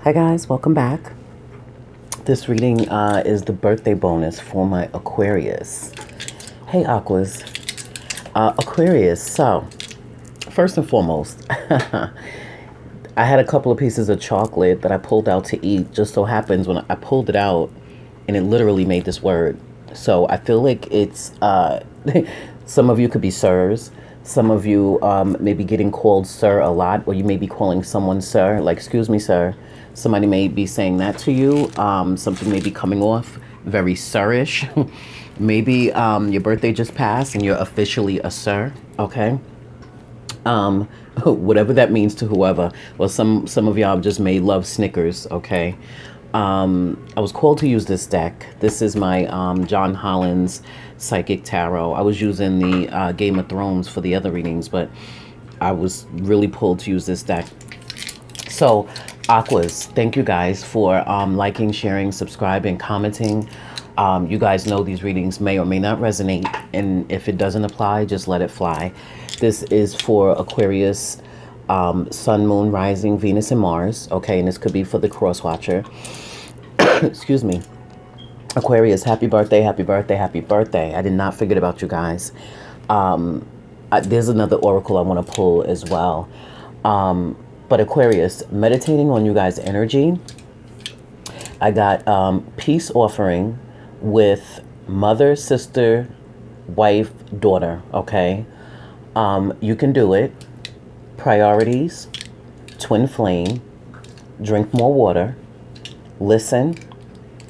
Hi guys, welcome back. This reading is the birthday bonus for my Aquarius. Hey Aquas. Aquarius, so first and foremost, I had a couple of pieces of chocolate that I pulled out to eat. Just so happens when I pulled it out and it literally made this word. So I feel like it's, some of you could be sirs. Some of you may be getting called sir a lot, or you may be calling someone sir, like, excuse me, sir. Somebody may be saying that to you. Something may be coming off very sirish. Maybe your birthday just passed and you're officially a sir, okay? Whatever that means to whoever. Well, some of y'all just may love Snickers, okay? I was called to use this deck. This is my John Holland's Psychic Tarot. I was using the Game of Thrones for the other readings, but I was really pulled to use this deck. So, Aquas, thank you guys for liking, sharing, subscribing, commenting. You guys know these readings may or may not resonate, and if it doesn't apply, just let it fly. This is for Aquarius, Sun, Moon, Rising, Venus, and Mars. Okay, and this could be for the cross watcher. Excuse me. Aquarius, happy birthday, happy birthday, happy birthday. I did not forget about you guys. There's another oracle I want to pull as well. But Aquarius, meditating on you guys' energy, I got peace offering with mother, sister, wife, daughter, okay? You can do it. Priorities, twin flame, drink more water, listen,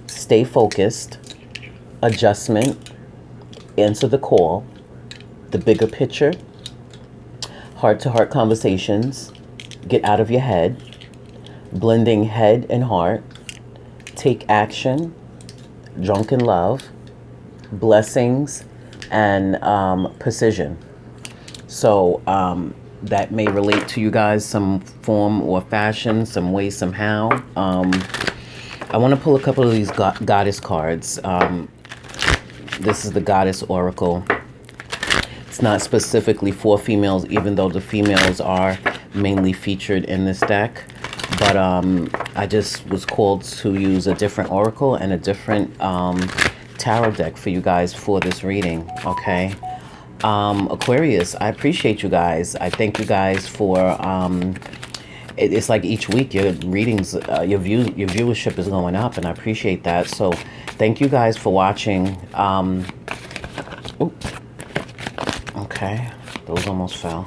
stay focused, adjustment, answer the call, the bigger picture, heart-to-heart conversations, get out of your head, blending head and heart, take action, drunken love, blessings, and precision. So that may relate to you guys some form or fashion, some way, somehow. I want to pull a couple of these goddess cards. This is the Goddess Oracle. It's not specifically for females, even though the females are mainly featured in this deck. But I just was called to use a different oracle and a different tarot deck for you guys for this reading, okay? Aquarius, I appreciate you guys. I thank you guys for it's like each week your readings, your viewership is going up, and I appreciate that. So thank you guys for watching. Okay, those almost fell.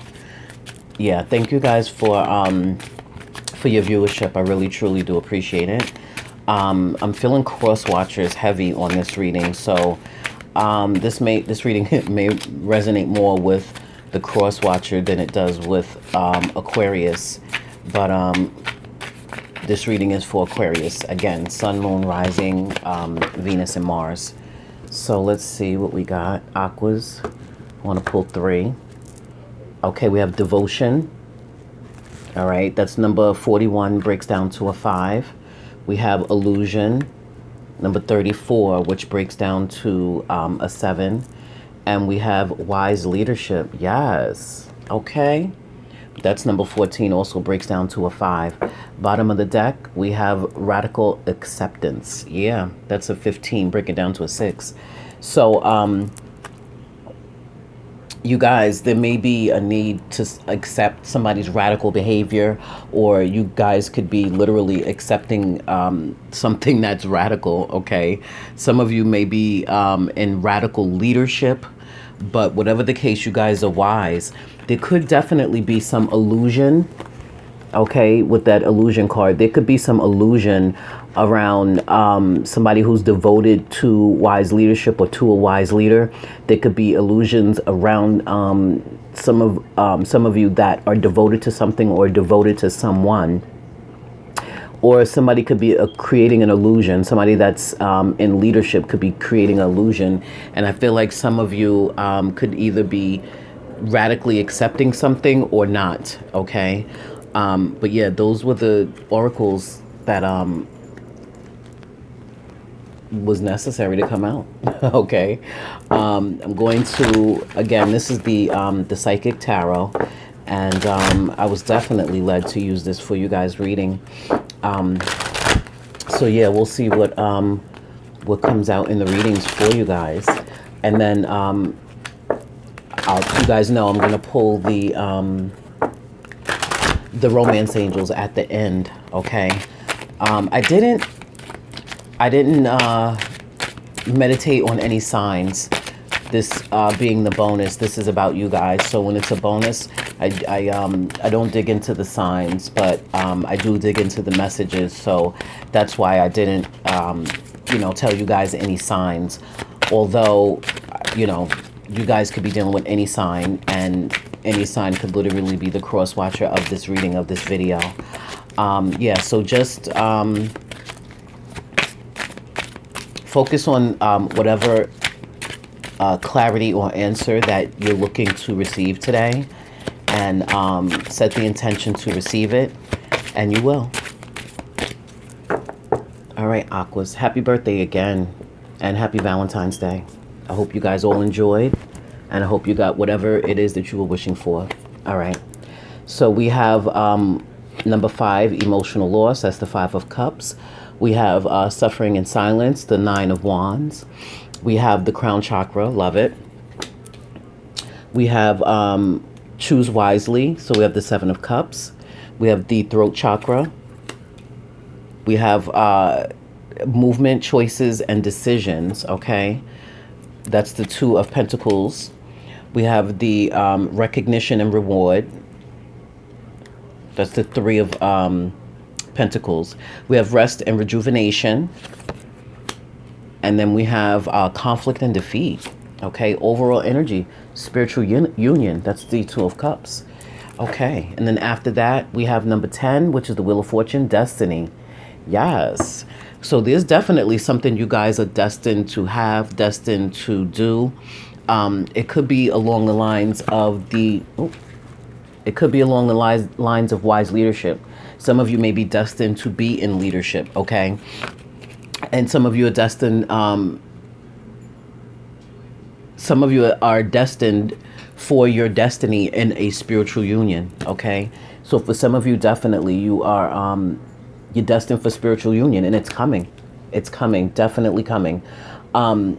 Yeah, thank you guys for your viewership. I really truly do appreciate it. I'm feeling cross watchers heavy on this reading, so this reading may resonate more with the cross watcher than it does with Aquarius. But this reading is for Aquarius. Again, Sun, Moon, Rising, Venus, and Mars. So let's see what we got. Aquas. I want to pull 3. Okay, we have Devotion. All right, that's number 41, breaks down to a 5. We have Illusion, number 34, which breaks down to a 7. And we have Wise Leadership. Yes. Okay. That's number 14, also breaks down to a 5. Bottom of the deck, we have Radical Acceptance. Yeah, that's a 15, break it down to a 6. So, you guys, there may be a need to accept somebody's radical behavior, or you guys could be literally accepting something that's radical, okay? Some of you may be in radical leadership, but whatever the case, you guys are wise. There could definitely be some illusion, okay, with that illusion card. There could be some illusion around somebody who's devoted to wise leadership or to a wise leader. There could be illusions around some of you that are devoted to something or devoted to someone. Or somebody could be creating an illusion. Somebody that's in leadership could be creating an illusion. And I feel like some of you could either be radically accepting something or not, okay? But yeah, those were the oracles that was necessary to come out. Okay. I'm going to, again, this is the Psychic Tarot, and I was definitely led to use this for you guys reading. So yeah, we'll see what comes out in the readings for you guys, and then you guys know I'm gonna pull the romance angels at the end. Okay, I didn't meditate on any signs. This being the bonus, this is about you guys. So when it's a bonus, I don't dig into the signs, but I do dig into the messages. So that's why I didn't tell you guys any signs. Although you guys could be dealing with any sign, and any sign could literally be the cross watcher of this reading, of this video. Yeah, so just focus on whatever clarity or answer that you're looking to receive today, and set the intention to receive it, and you will. All right, Aquas, happy birthday again, and happy Valentine's Day. I hope you guys all enjoyed, and I hope you got whatever it is that you were wishing for. All right, so we have number 5, emotional loss. That's the 5 of Cups. We have suffering in silence, the 9 of Wands. We have the crown chakra, love it. We have choose wisely, so we have the 7 of Cups. We have the throat chakra. We have movement, choices, and decisions, okay? That's the 2 of Pentacles. We have the recognition and reward. That's the 3 of Pentacles. We have rest and rejuvenation. And then we have conflict and defeat. Okay, overall energy, spiritual union. That's the 2 of Cups. Okay, and then after that, we have number 10, which is the Wheel of Fortune, destiny. Yes. So there's definitely something you guys are destined to have, destined to do. It could be along the lines of lines of wise leadership. Some of you may be destined to be in leadership, okay? And some of you are destined, for your destiny in a spiritual union, okay? So for some of you, definitely, you're destined for spiritual union, and it's coming. It's coming, definitely coming. On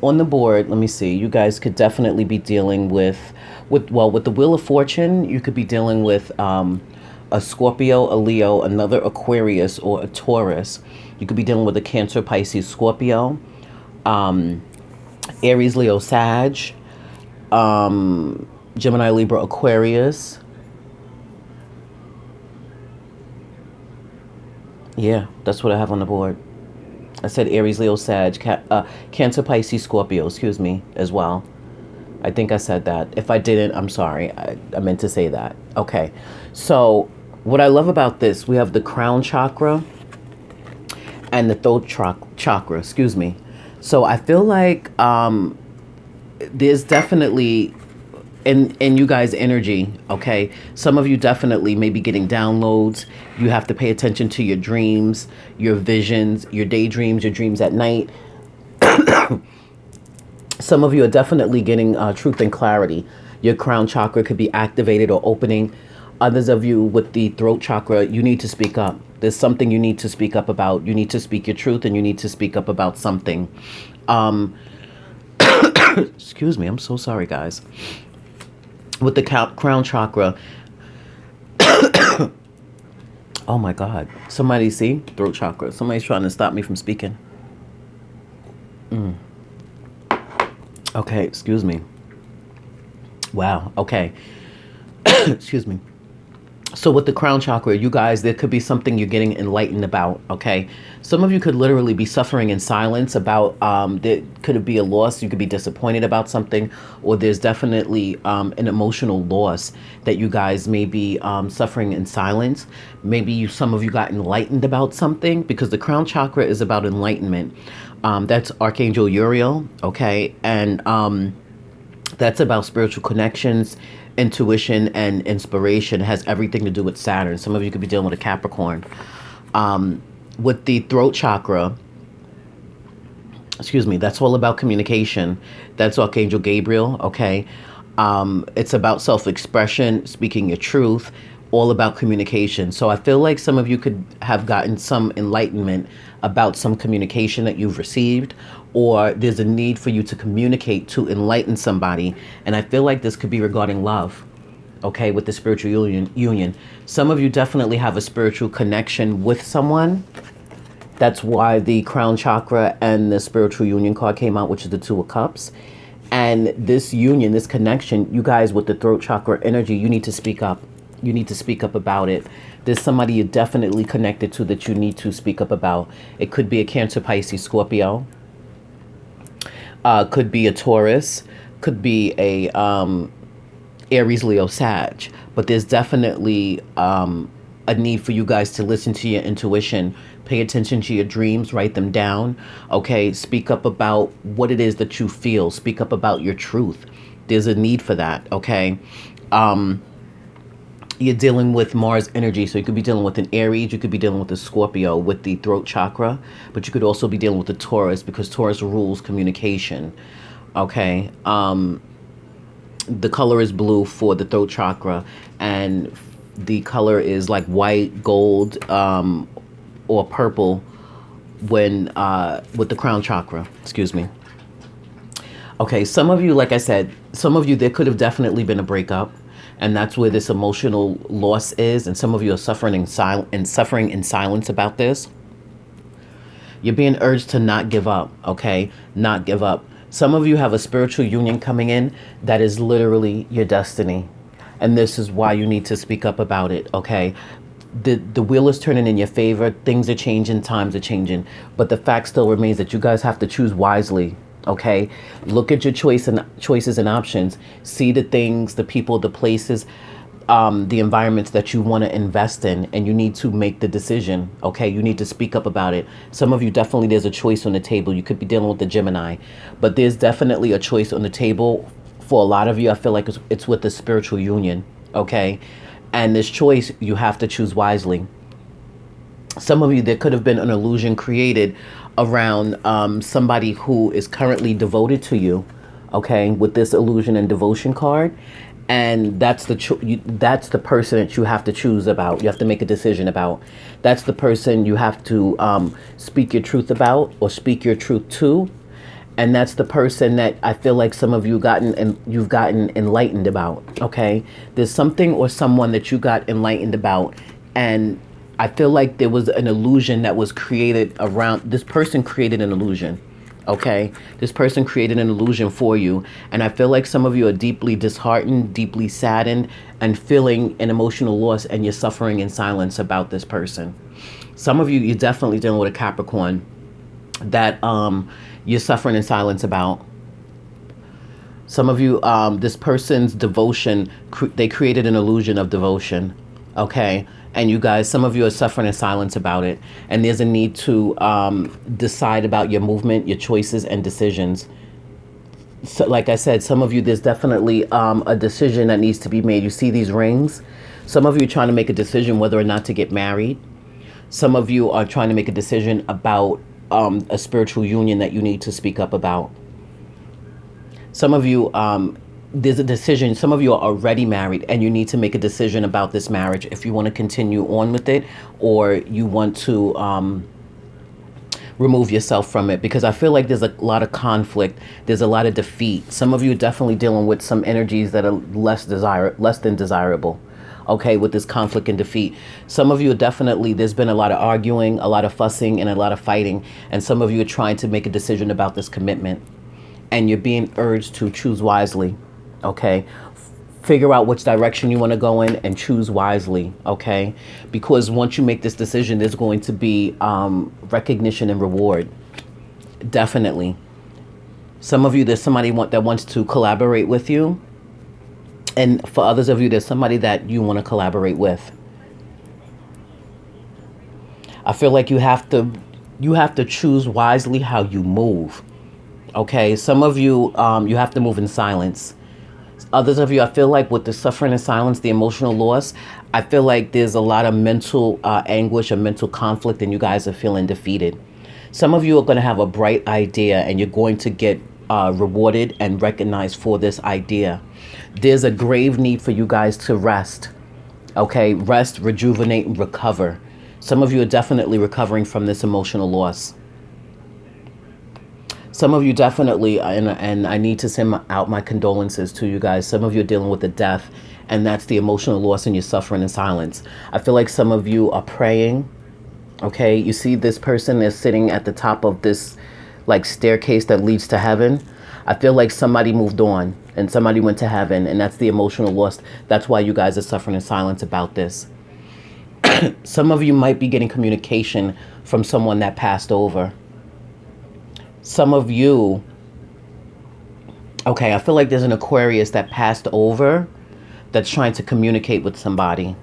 the board, let me see, you guys could definitely be dealing with the Wheel of Fortune, you could be dealing with a Scorpio, a Leo, another Aquarius, or a Taurus. You could be dealing with a Cancer, Pisces, Scorpio, Aries, Leo, Sag, Gemini, Libra, Aquarius. Yeah, that's what I have on the board. I said Aries, Leo, Sag, Cancer, Pisces, Scorpio, excuse me, as well. I think I said that. If I didn't, I'm sorry. I meant to say that. Okay. So what I love about this, we have the crown chakra and the throat chakra, excuse me. So I feel like there's definitely in you guys' energy, okay? Some of you definitely may be getting downloads. You have to pay attention to your dreams, your visions, your daydreams, your dreams at night. Some of you are definitely getting truth and clarity. Your crown chakra could be activated or opening. Others of you with the throat chakra, you need to speak up. There's something you need to speak up about. You need to speak your truth, and you need to speak up about something. Excuse me, I'm so sorry, guys. With the crown chakra, oh my God. Somebody see? Throat chakra. Somebody's trying to stop me from speaking. Okay, excuse me. Wow, okay. Excuse me. So with the crown chakra, you guys, there could be something you're getting enlightened about, okay? Some of you could literally be suffering in silence about, there could be a loss. You could be disappointed about something, or there's definitely an emotional loss that you guys may be suffering in silence. Maybe some of you got enlightened about something, because the crown chakra is about enlightenment. That's Archangel Uriel, okay? And that's about spiritual connections, intuition, and inspiration. It has everything to do with Saturn. Some of you could be dealing with a Capricorn. With the throat chakra, excuse me, that's all about communication. That's Archangel Gabriel, okay? It's about self-expression, speaking your truth. all about communication. So I feel like some of you could have gotten some enlightenment about some communication that you've received, or there's a need for you to communicate to enlighten somebody. And I feel like this could be regarding love, okay, with the spiritual union. Some of you definitely have a spiritual connection with someone. That's why the crown chakra and the spiritual union card came out, which is the Two of Cups. And this union, this connection, you guys with the throat chakra energy, you need to speak up. You need to speak up about it. There's somebody you're definitely connected to that you need to speak up about. It could be a Cancer, Pisces, Scorpio. Could be a Taurus. Could be a Aries, Leo, Sag. But there's definitely a need for you guys to listen to your intuition. Pay attention to your dreams. Write them down. Okay? Speak up about what it is that you feel. Speak up about your truth. There's a need for that. Okay? You're dealing with Mars energy, so you could be dealing with an Aries, you could be dealing with a Scorpio with the throat chakra, but you could also be dealing with a Taurus, because Taurus rules communication. Okay, the color is blue for the throat chakra, and the color is like white, gold, or purple when with the crown chakra. Excuse me. Okay, some of you, like I said, some of you, there could have definitely been a breakup. And that's where this emotional loss is. And some of you are suffering in silence about this. You're being urged to not give up, okay? Not give up. Some of you have a spiritual union coming in that is literally your destiny. And this is why you need to speak up about it, okay? The wheel is turning in your favor. Things are changing. Times are changing. But the fact still remains that you guys have to choose wisely. Okay, look at your choices and options. See the things, the people, the places, the environments that you want to invest in, and you need to make the decision. Okay, you need to speak up about it. Some of you, definitely there's a choice on the table. You could be dealing with the Gemini, but there's definitely a choice on the table for a lot of you. I feel like it's with the spiritual union. Okay, and this choice, you have to choose wisely. Some of you, there could have been an illusion created around somebody who is currently devoted to you, okay, with this illusion and devotion card. And that's that's the person that you have to choose about. You have to make a decision about. That's the person you have to speak your truth about, or speak your truth to. And that's the person that I feel like some of you you've gotten enlightened about, okay? There's something or someone that you got enlightened about, and I feel like there was an illusion that was created around this person. Created an illusion, okay? This person created an illusion for you, and I feel like some of you are deeply disheartened, deeply saddened, and feeling an emotional loss, and you're suffering in silence about this person. Some of you, you're definitely dealing with a Capricorn that you're suffering in silence about. Some of you, this person's devotion, they created an illusion of devotion, okay? And you guys, some of you are suffering in silence about it. And there's a need to decide about your movement, your choices, and decisions. So, like I said, some of you, there's definitely a decision that needs to be made. You see these rings? Some of you are trying to make a decision whether or not to get married. Some of you are trying to make a decision about a spiritual union that you need to speak up about. Some of you, there's a decision. Some of you are already married, and you need to make a decision about this marriage, if you want to continue on with it, or you want to remove yourself from it, because I feel like there's a lot of conflict. There's a lot of defeat. Some of you are definitely dealing with some energies that are less than desirable. Okay, with this conflict and defeat. Some of you are definitely, there's been a lot of arguing, a lot of fussing, and a lot of fighting. And some of you are trying to make a decision about this commitment, and you're being urged to choose wisely. Okay, figure out which direction you want to go in and choose wisely. Okay, because once you make this decision, there's going to be recognition and reward. Definitely. Some of you, there's somebody that wants to collaborate with you, and for others of you, there's somebody that you want to collaborate with. I feel like you have to choose wisely how you move. Okay, some of you, you have to move in silence. Others of you, I feel like with the suffering in silence, the emotional loss, I feel like there's a lot of mental anguish or mental conflict, and you guys are feeling defeated. Some of you are going to have a bright idea, and you're going to get rewarded and recognized for this idea. There's a grave need for you guys to rest Okay, rest, rejuvenate, and recover. Some of you are definitely recovering from this emotional loss. Some of you definitely, and I need to send out my condolences to you guys. Some of you are dealing with the death, and that's the emotional loss, and you're suffering in silence. I feel like some of you are praying. Okay, you see this person is sitting at the top of this like staircase that leads to heaven. I feel like somebody moved on and somebody went to heaven, and that's the emotional loss. That's why you guys are suffering in silence about this. Some of you might be getting communication from someone that passed over. Some of you, okay, I feel like there's an Aquarius that passed over that's trying to communicate with somebody.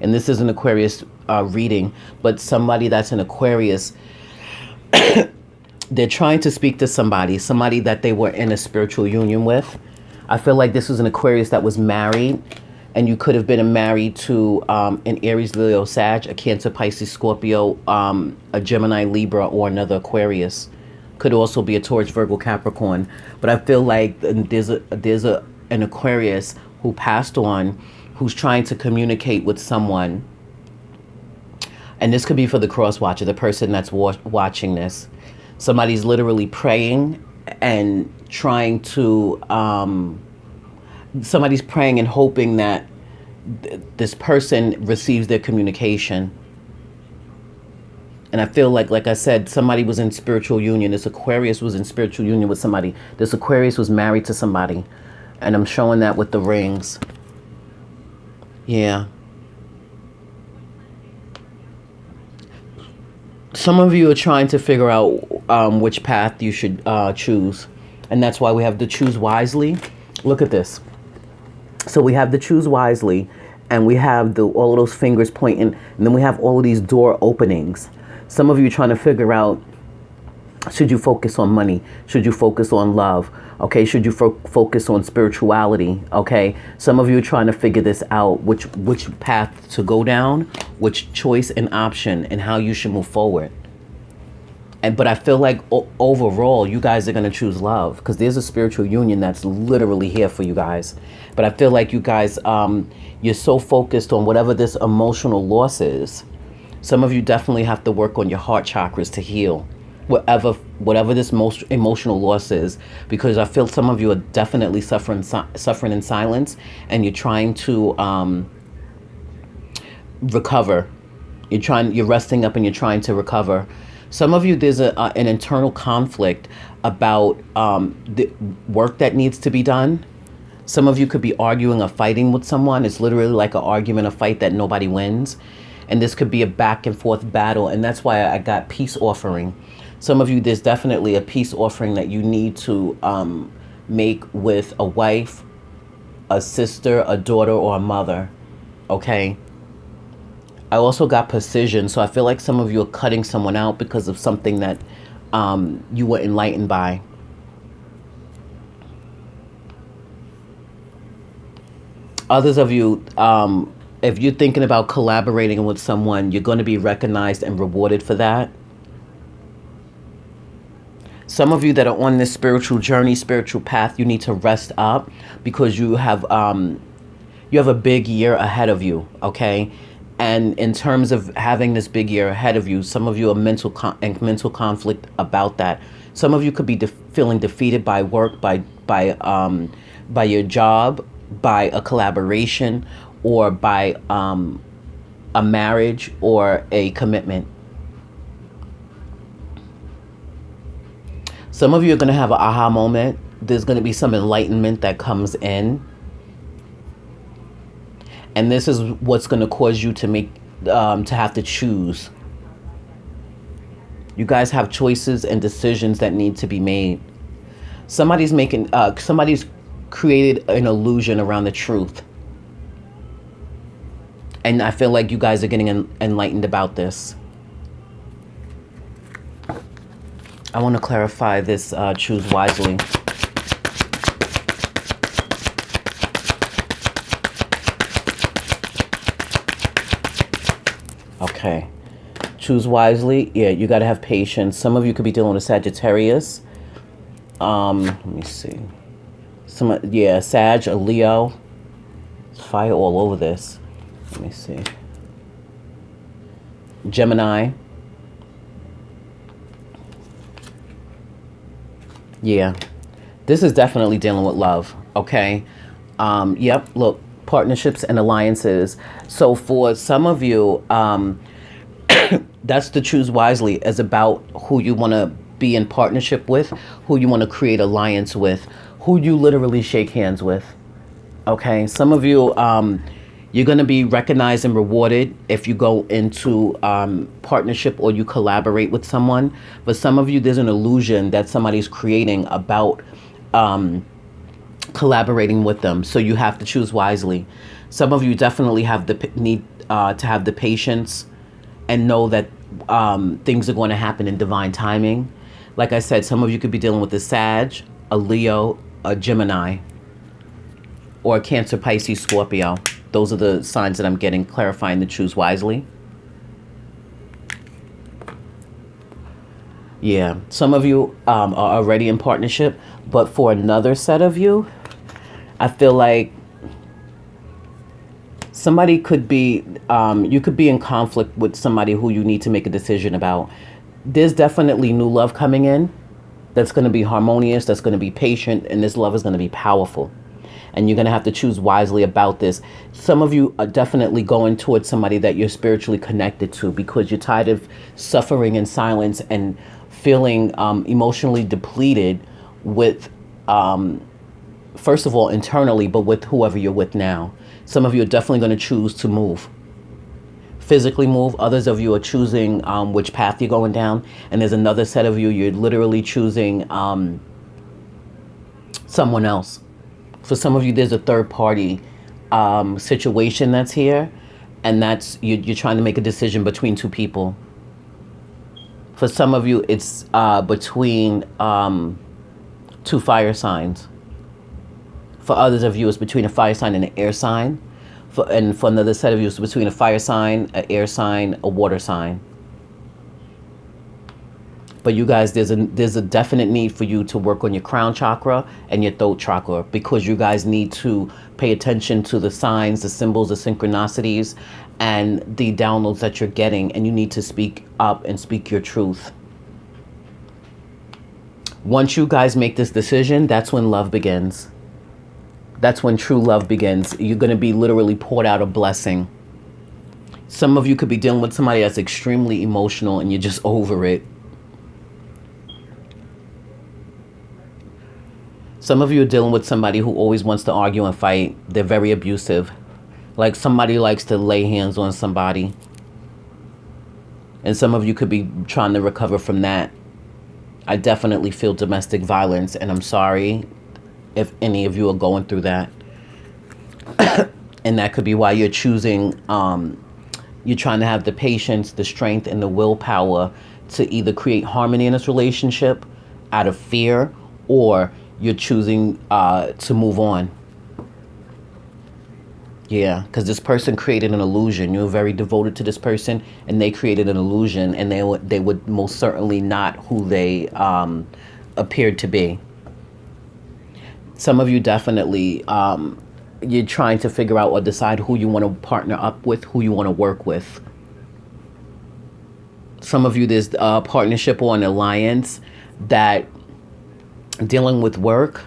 And this is an Aquarius reading, but somebody that's an Aquarius, they're trying to speak to somebody that they were in a spiritual union with. I feel like this was an Aquarius that was married, and you could have been married to an Aries, Leo, Sag, a Cancer, Pisces, Scorpio, a Gemini, Libra, or another Aquarius. Could also be a Taurus, Virgo, Capricorn. But I feel like there's an Aquarius who passed on, who's trying to communicate with someone. And this could be for the cross watcher, the person that's watching this. Somebody's literally praying and trying to, somebody's praying and hoping that this person receives their communication. And I feel like I said, somebody was in spiritual union. This Aquarius was in spiritual union with somebody. This Aquarius was married to somebody. And I'm showing that with the rings. Yeah. Some of you are trying to figure out which path you should choose. And that's why we have the choose wisely. Look at this. So we have the choose wisely, and we have all of those fingers pointing, and then we have all of these door openings. Some of you are trying to figure out, should you focus on money? Should you focus on love? Okay, should you focus on spirituality? Okay, some of you are trying to figure this out, which path to go down, which choice and option, and how you should move forward. But I feel like overall, you guys are going to choose love, because there's a spiritual union that's literally here for you guys. But I feel like you guys, you're so focused on whatever this emotional loss is. Some of you definitely have to work on your heart chakras to heal whatever this most emotional loss is, because I feel some of you are definitely suffering in silence, and you're trying to recover. You're resting up and you're trying to recover. Some of you, there's an internal conflict about the work that needs to be done. Some of you could be arguing or fighting with someone. It's literally like an argument, a fight that nobody wins. And this could be a back and forth battle. And that's why I got peace offering. Some of you, there's definitely a peace offering that you need to make with a wife, a sister, a daughter, or a mother. Okay? I also got precision. So I feel like some of you are cutting someone out because of something that you were enlightened by. Others of you, if you're thinking about collaborating with someone, you're going to be recognized and rewarded for that. Some of you that are on this spiritual journey, spiritual path, you need to rest up, because you have a big year ahead of you, okay? And in terms of having this big year ahead of you, some of you are mental conflict about that. Some of you could be feeling defeated by work, by your job, by a collaboration, or by a marriage or a commitment. Some of you are going to have an aha moment. There's going to be some enlightenment that comes in. And this is what's going to cause you to have to choose. You guys have choices and decisions that need to be made. Somebody's created an illusion around the truth. And I feel like you guys are getting enlightened about this. I want to clarify this choose wisely. Okay. Choose wisely. Yeah, you got to have patience. Some of you could be dealing with a Sagittarius. Let me see. Sag, a Leo. Fire all over this. Let me see. Gemini. Yeah. This is definitely dealing with love. Okay. Yep. Look, partnerships and alliances. So for some of you, that's the choose wisely is about who you want to be in partnership with, who you want to create alliance with, who you literally shake hands with. Okay. Some of you, you're going to be recognized and rewarded if you go into partnership or you collaborate with someone. But some of you, there's an illusion that somebody's creating about collaborating with them. So you have to choose wisely. Some of you definitely have the need to have the patience and know that things are going to happen in divine timing. Like I said, some of you could be dealing with a Sag, a Leo, a Gemini, or a Cancer, Pisces, Scorpio. Those are the signs that I'm getting, clarifying to choose wisely. Yeah, some of you are already in partnership, but for another set of you, I feel like somebody could be, you could be in conflict with somebody who you need to make a decision about. There's definitely new love coming in that's going to be harmonious, that's going to be patient, and this love is going to be powerful. And you're going to have to choose wisely about this. Some of you are definitely going towards somebody that you're spiritually connected to because you're tired of suffering in silence and feeling emotionally depleted with, first of all, internally, but with whoever you're with now. Some of you are definitely going to choose to move. Physically move. Others of you are choosing which path you're going down. And there's another set of you, you're literally choosing someone else. For some of you, there's a third party situation that's here. And that's, you're trying to make a decision between two people. For some of you, it's between two fire signs. For others of you, it's between a fire sign and an air sign. And for another set of you, it's between a fire sign, an air sign, a water sign. But you guys, there's a definite need for you to work on your crown chakra and your throat chakra because you guys need to pay attention to the signs, the symbols, the synchronicities, and the downloads that you're getting. And you need to speak up and speak your truth. Once you guys make this decision, that's when love begins. That's when true love begins. You're going to be literally poured out a blessing. Some of you could be dealing with somebody that's extremely emotional and you're just over it. Some of you are dealing with somebody who always wants to argue and fight. They're very abusive. Like somebody likes to lay hands on somebody. And some of you could be trying to recover from that. I definitely feel domestic violence, and I'm sorry if any of you are going through that. And that could be why you're choosing, you're trying to have the patience, the strength, and the willpower to either create harmony in this relationship out of fear, or you're choosing to move on. Yeah, because this person created an illusion. You're very devoted to this person, and they created an illusion, and they would most certainly not who they appeared to be. Some of you definitely, you're trying to figure out or decide who you want to partner up with, who you want to work with. Some of you, there's a partnership or an alliance that dealing with work.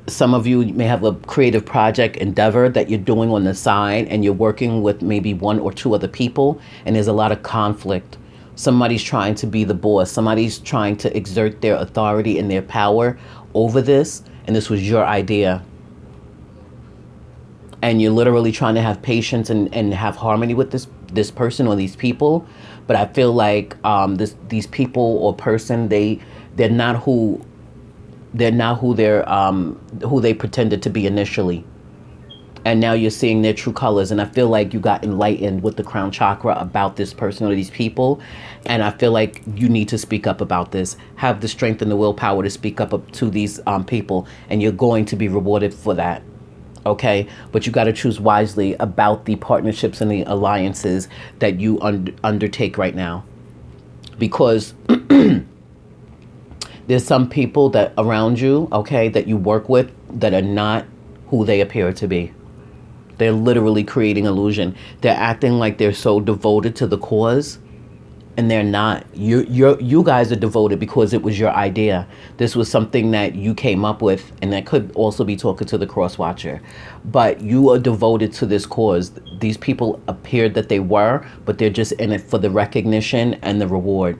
Some of you may have a creative project endeavor that you're doing on the side, and you're working with maybe one or two other people, and there's a lot of conflict. Somebody's trying to be the boss. Somebody's trying to exert their authority and their power over this, and this was your idea. And you're literally trying to have patience and have harmony with this person or these people. But I feel like these people or person, they're not who they pretended to be initially. And now you're seeing their true colors. And I feel like you got enlightened with the crown chakra about this person or these people. And I feel like you need to speak up about this. Have the strength and the willpower to speak up to these people. And you're going to be rewarded for that. Okay? But you got to choose wisely about the partnerships and the alliances that you undertake right now. Because there's some people that around you, okay, that you work with that are not who they appear to be. They're literally creating illusion. They're acting like they're so devoted to the cause, and they're not. You guys are devoted because it was your idea. This was something that you came up with, and that could also be talking to the cross watcher. But you are devoted to this cause. These people appeared that they were, but they're just in it for the recognition and the reward.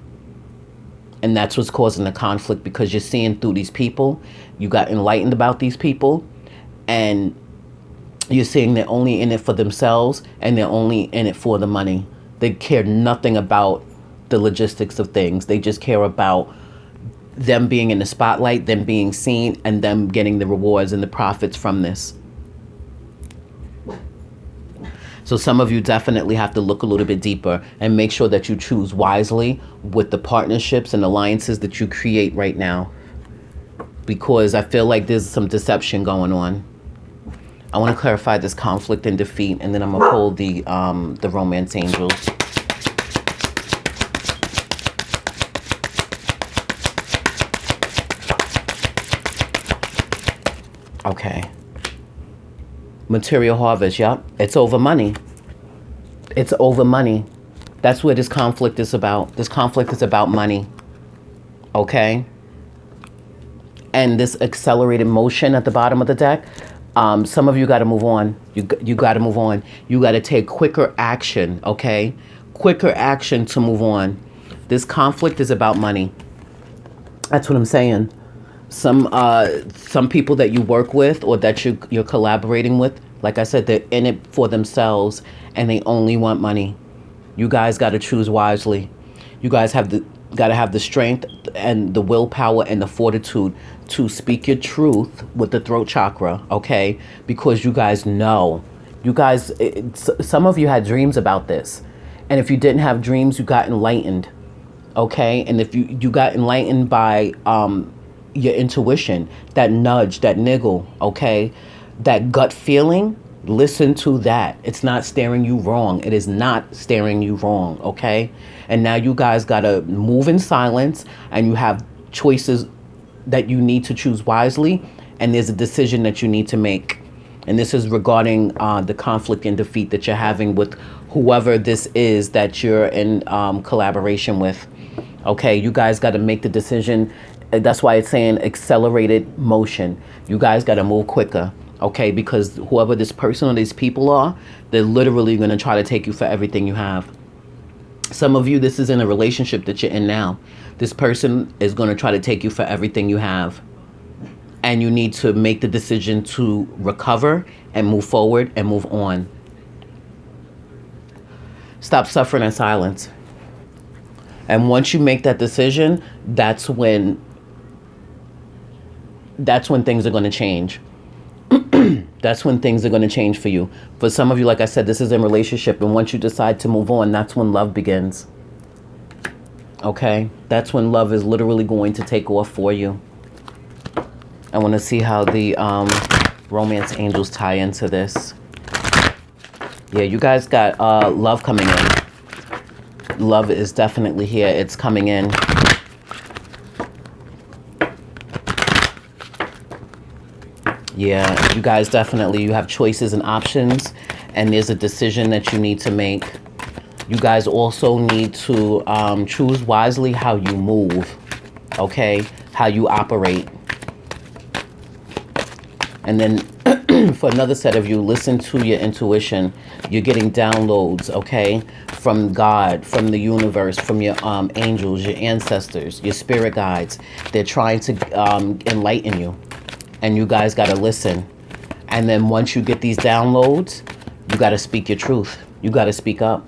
And that's what's causing the conflict, because you're seeing through these people. You got enlightened about these people, and you're seeing they're only in it for themselves, and they're only in it for the money. They care nothing about the logistics of things. They just care about them being in the spotlight, them being seen, and them getting the rewards and the profits from this. So some of you definitely have to look a little bit deeper and make sure that you choose wisely with the partnerships and alliances that you create right now, because I feel like there's some deception going on. I want to clarify this conflict and defeat, and then I'm gonna pull the romance angels. Okay. Material harvest, yep. It's over money. It's over money. That's what this conflict is about. This conflict is about money. Okay? And this accelerated motion at the bottom of the deck, some of you got to move on. You got to move on. You got to take quicker action, okay? Quicker action to move on. This conflict is about money. That's what I'm saying. Some people that you work with or that you're collaborating with, like I said, they're in it for themselves and they only want money. You guys got to choose wisely. You guys got to have the strength and the willpower and the fortitude to speak your truth with the throat chakra, okay? Because you guys know. Some of you had dreams about this. And if you didn't have dreams, you got enlightened, okay? And if you got enlightened by your intuition, that nudge, that niggle, okay? That gut feeling, listen to that. It's not staring you wrong. It is not staring you wrong, okay? And now you guys got to move in silence, and you have choices that you need to choose wisely, and there's a decision that you need to make. And this is regarding the conflict and defeat that you're having with whoever this is that you're in collaboration with. Okay, you guys got to make the decision. That's why it's saying accelerated motion. You guys got to move quicker, okay? Because whoever this person or these people are, they're literally going to try to take you for everything you have. Some of you, this is in a relationship that you're in now. This person is going to try to take you for everything you have. And you need to make the decision to recover and move forward and move on. Stop suffering in silence. And once you make that decision, that's when things are going to change. That's when things are going to change for you. For some of you, like I said, this is in relationship. And once you decide to move on, that's when love begins. Okay? That's when love is literally going to take off for you. I want to see how the romance angels tie into this. Yeah, you guys got love coming in. Love is definitely here. It's coming in. Yeah, you guys definitely, you have choices and options, and there's a decision that you need to make. You guys also need to choose wisely how you move, okay? How you operate. And then for another set of you, listen to your intuition. You're getting downloads, okay? From God, from the universe, from your angels, your ancestors, your spirit guides. They're trying to enlighten you. And you guys got to listen. And then once you get these downloads, you got to speak your truth. You got to speak up.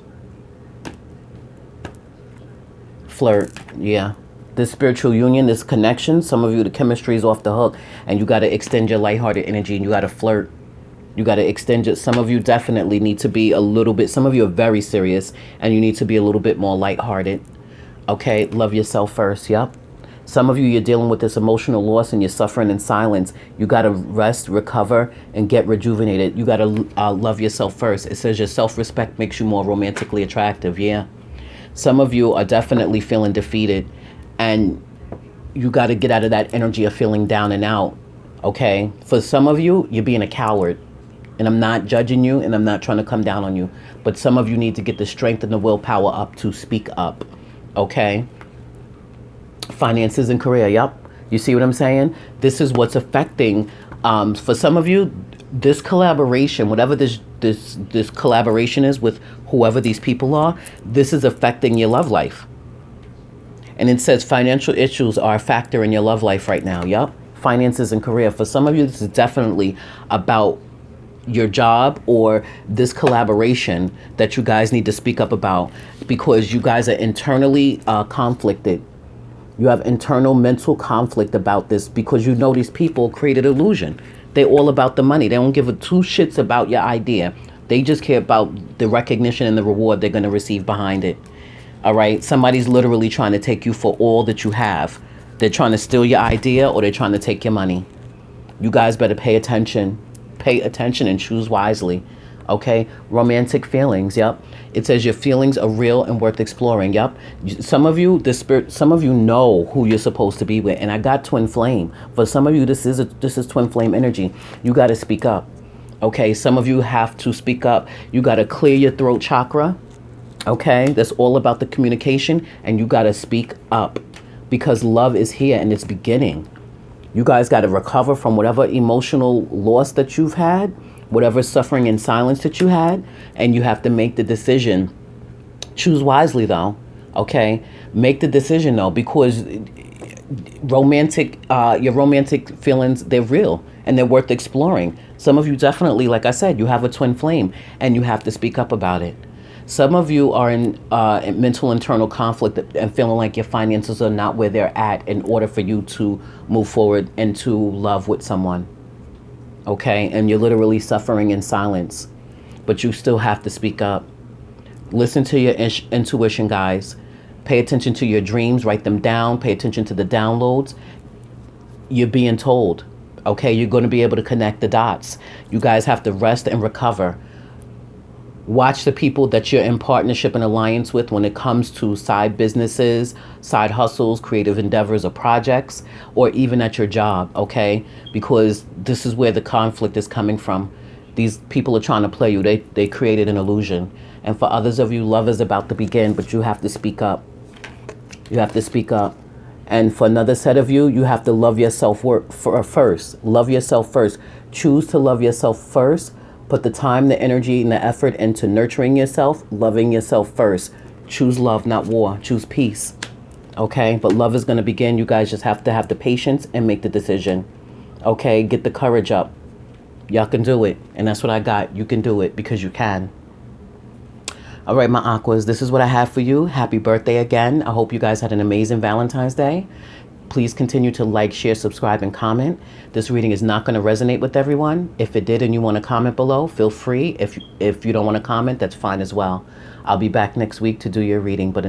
Flirt, yeah. This spiritual union, this connection, some of you, the chemistry is off the hook. And you got to extend your lighthearted energy, and you got to flirt. You got to extend it. Some of you definitely need to be a little bit, some of you are very serious, and you need to be a little bit more lighthearted. Okay, love yourself first, yep. Some of you, you're dealing with this emotional loss and you're suffering in silence. You got to rest, recover, and get rejuvenated. You got to love yourself first. It says your self-respect makes you more romantically attractive, yeah. Some of you are definitely feeling defeated, and you got to get out of that energy of feeling down and out, okay? For some of you, you're being a coward. And I'm not judging you, and I'm not trying to come down on you. But some of you need to get the strength and the willpower up to speak up. Okay? Finances and career. Yep. You see what I'm saying? This is what's affecting. For some of you, this collaboration, whatever this collaboration is with whoever these people are, this is affecting your love life. And it says financial issues are a factor in your love life right now. Yep. Finances and career. For some of you, this is definitely about your job or this collaboration that you guys need to speak up about, because you guys are internally conflicted. You have internal mental conflict about this, because you know these people created illusion. They're all about the money. They don't give a two shits about your idea. They just care about the recognition and the reward they're going to receive behind it. All right. Somebody's literally trying to take you for all that you have. They're trying to steal your idea, or they're trying to take your money. You guys better pay attention. Pay attention and choose wisely. Okay? Romantic feelings. Yep. It says your feelings are real and worth exploring. Yep. Some of you, some of you know who you're supposed to be with. And I got twin flame. For some of you, this is twin flame energy. You got to speak up. Okay? Some of you have to speak up. You got to clear your throat chakra. Okay? That's all about the communication, and you got to speak up, because love is here and it's beginning. You guys got to recover from whatever emotional loss that you've had, whatever suffering in silence that you had, and you have to make the decision. Choose wisely, though. Okay? Make the decision, though, because your romantic feelings, they're real and they're worth exploring. Some of you definitely, like I said, you have a twin flame and you have to speak up about it. Some of you are in mental internal conflict and feeling like your finances are not where they're at in order for you to move forward into love with someone. Okay? And you're literally suffering in silence, but you still have to speak up. Listen to your intuition, guys. Pay attention to your dreams. Write them down. Pay attention to the downloads. You're being told. Okay? You're going to be able to connect the dots. You guys have to rest and recover. Watch the people that you're in partnership and alliance with when it comes to side businesses, side hustles, creative endeavors, or projects, or even at your job, okay? Because this is where the conflict is coming from. These people are trying to play you. They created an illusion. And for others of you, love is about to begin, but you have to speak up. You have to speak up. And for another set of you, you have to love yourself first. Love yourself first. Choose to love yourself first. Put the time, the energy, and the effort into nurturing yourself, loving yourself first. Choose love, not war. Choose peace. Okay? But love is going to begin. You guys just have to have the patience and make the decision. Okay? Get the courage up. Y'all can do it. And that's what I got. You can do it because you can. All right, my Aquas, this is what I have for you. Happy birthday again. I hope you guys had an amazing Valentine's Day. Please continue to like, share, subscribe, and comment. This reading is not going to resonate with everyone. If it did and you want to comment below, feel free. If you don't want to comment, that's fine as well. I'll be back next week to do your reading. But